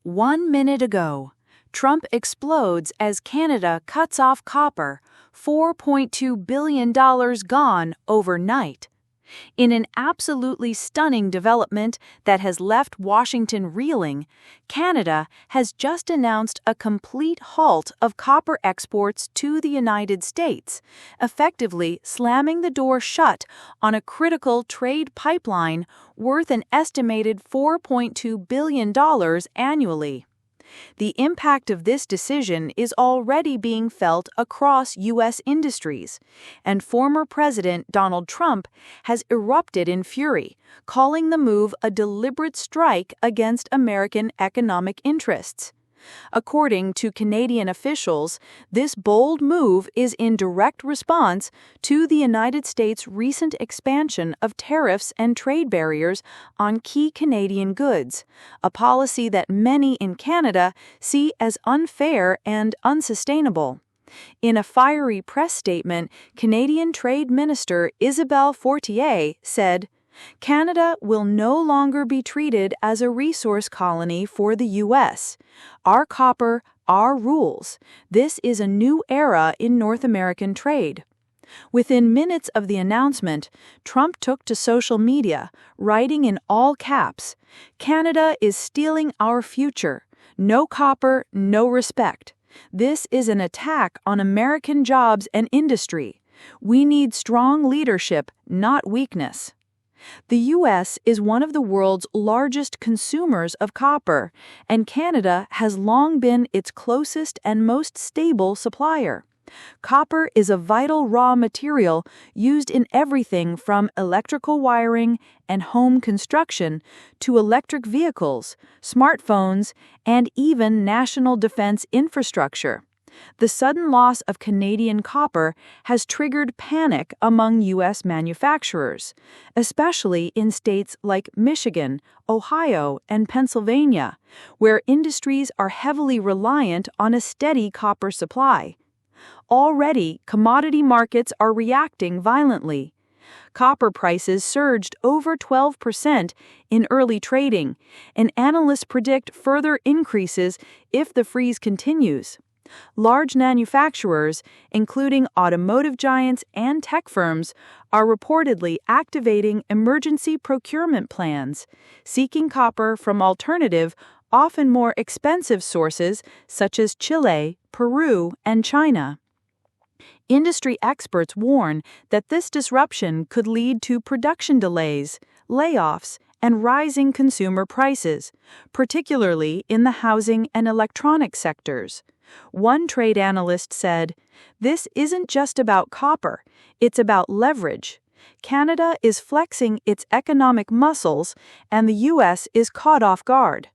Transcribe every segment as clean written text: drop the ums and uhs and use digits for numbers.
One minute ago, Trump explodes as Canada cuts off copper, $4.2 billion gone overnight. In an absolutely stunning development that has left Washington reeling, Canada has just announced a complete halt of copper exports to the United States, effectively slamming the door shut on a critical trade pipeline worth an estimated $4.2 billion annually. The impact of this decision is already being felt across U.S. industries, and former President Donald Trump has erupted in fury, calling the move a deliberate strike against American economic interests. According to Canadian officials, this bold move is in direct response to the United States' recent expansion of tariffs and trade barriers on key Canadian goods, a policy that many in Canada see as unfair and unsustainable. In a fiery press statement, Canadian Trade Minister Isabelle Fortier said, "Canada will no longer be treated as a resource colony for the U.S. Our copper, our rules. This is a new era in North American trade." Within minutes of the announcement, Trump took to social media, writing in all caps, "Canada is stealing our future. No copper, no respect. This is an attack on American jobs and industry. We need strong leadership, not weakness." The U.S. is one of the world's largest consumers of copper, and Canada has long been its closest and most stable supplier. Copper is a vital raw material used in everything from electrical wiring and home construction to electric vehicles, smartphones, and even national defense infrastructure. The sudden loss of Canadian copper has triggered panic among U.S. manufacturers, especially in states like Michigan, Ohio, and Pennsylvania, where industries are heavily reliant on a steady copper supply. Already, commodity markets are reacting violently. Copper prices surged over 12% in early trading, and analysts predict further increases if the freeze continues. Large manufacturers, including automotive giants and tech firms, are reportedly activating emergency procurement plans, seeking copper from alternative, often more expensive sources such as Chile, Peru, and China. Industry experts warn that this disruption could lead to production delays, layoffs, and rising consumer prices, particularly in the housing and electronics sectors. One trade analyst said, "This isn't just about copper, it's about leverage. Canada is flexing its economic muscles, and the U.S. is caught off guard."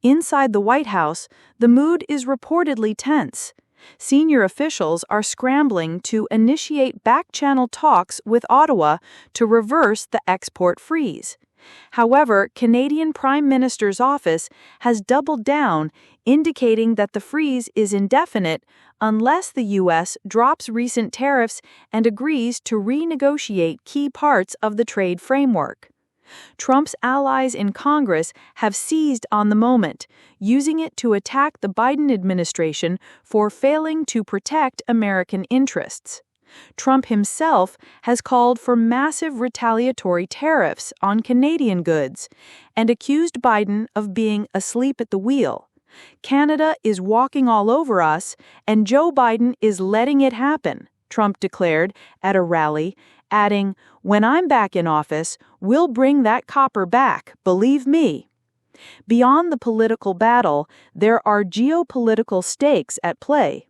Inside the White House, the mood is reportedly tense. Senior officials are scrambling to initiate back-channel talks with Ottawa to reverse the export freeze. However, Canadian Prime Minister's office has doubled down, indicating that the freeze is indefinite unless the U.S. drops recent tariffs and agrees to renegotiate key parts of the trade framework. Trump's allies in Congress have seized on the moment, using it to attack the Biden administration for failing to protect American interests. Trump himself has called for massive retaliatory tariffs on Canadian goods and accused Biden of being asleep at the wheel. "Canada is walking all over us, and Joe Biden is letting it happen," Trump declared at a rally, adding, "When I'm back in office, we'll bring that copper back, believe me." Beyond the political battle, there are geopolitical stakes at play.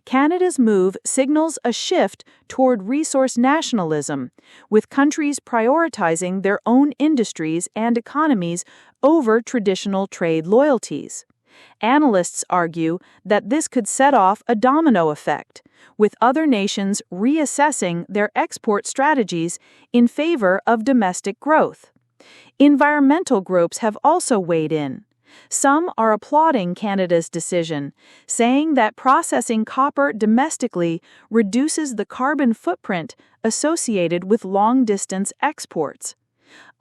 Canada's move signals a shift toward resource nationalism, with countries prioritizing their own industries and economies over traditional trade loyalties. Analysts argue that this could set off a domino effect, with other nations reassessing their export strategies in favor of domestic growth. Environmental groups have also weighed in. Some are applauding Canada's decision, saying that processing copper domestically reduces the carbon footprint associated with long-distance exports.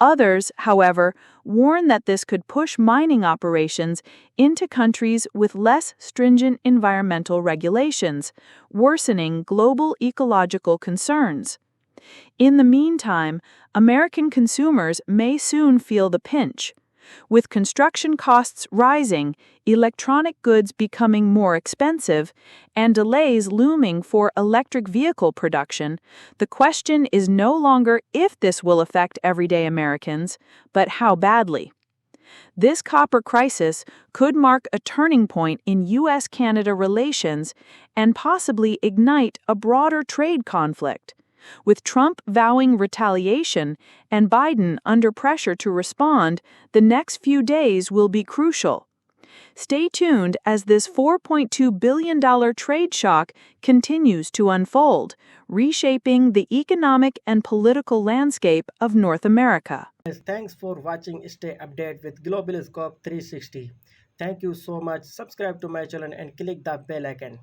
Others, however, warn that this could push mining operations into countries with less stringent environmental regulations, worsening global ecological concerns. In the meantime, American consumers may soon feel the pinch. With construction costs rising, electronic goods becoming more expensive, and delays looming for electric vehicle production, the question is no longer if this will affect everyday Americans, but how badly. This copper crisis could mark a turning point in U.S. Canada relations and possibly ignite a broader trade conflict. With Trump vowing retaliation and Biden under pressure to respond, the next few days will be crucial. Stay tuned as this $4.2 billion trade shock continues to unfold, reshaping the economic and political landscape of North America. Yes, thanks for watching. Stay updated with Global Scope 360. Thank you so much. Subscribe to my channel and click the bell icon.